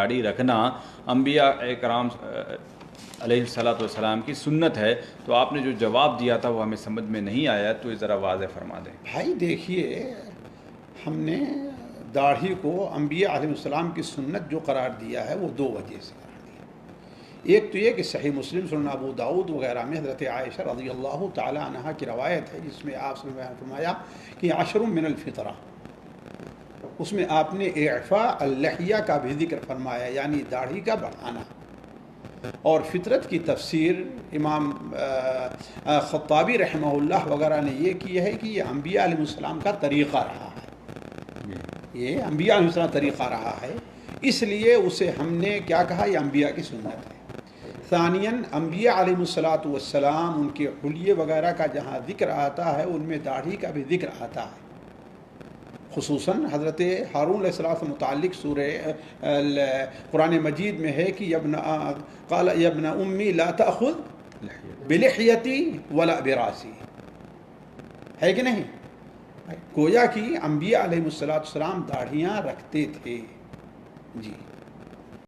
داڑھی رکھنا انبیاء کرام علیہ الصلوۃ والسلام کی سنت ہے، تو آپ نے جو جواب دیا تھا وہ ہمیں سمجھ میں نہیں آیا، تو یہ ذرا واضح فرما دیں۔ بھائی دیکھیے، ہم نے داڑھی کو انبیاء علیہ السلام کی سنت جو قرار دیا ہے وہ دو وجہ سے قرار دیا۔ ایک تو یہ کہ صحیح مسلم، سنن ابو داؤد وغیرہ میں حضرت عائشہ رضی اللہ تعالی عنہا کی روایت ہے، جس میں آپ نے بیان فرمایا کہ عشر من الفطرہ، اس میں آپ نے اعفاء اللحیہ کا بھی ذکر فرمایا، یعنی داڑھی کا بڑھانا۔ اور فطرت کی تفسیر امام خطابی رحمہ اللہ وغیرہ نے یہ کی ہے کہ یہ انبیاء علیہ السلام کا طریقہ رہا ہے، یہ انبیاء علیہ السلام کا طریقہ رہا ہے، اس لیے اسے ہم نے کیا کہا، یہ انبیاء کی سنت ہے۔ ثانیاً انبیاء علیہ السلام ان کے حلیے وغیرہ کا جہاں ذکر آتا ہے ان میں داڑھی کا بھی ذکر آتا ہے، خصوصاً حضرت ہارون علیہ السلام سے متعلق سورہ قرآن مجید میں ہے کہ قال یا ابن امی لا تأخذ بلحیتی ولا براسی، ہے کہ نہیں؟ گویا کہ انبیاء علیہ السلام داڑھیاں رکھتے تھے۔ جی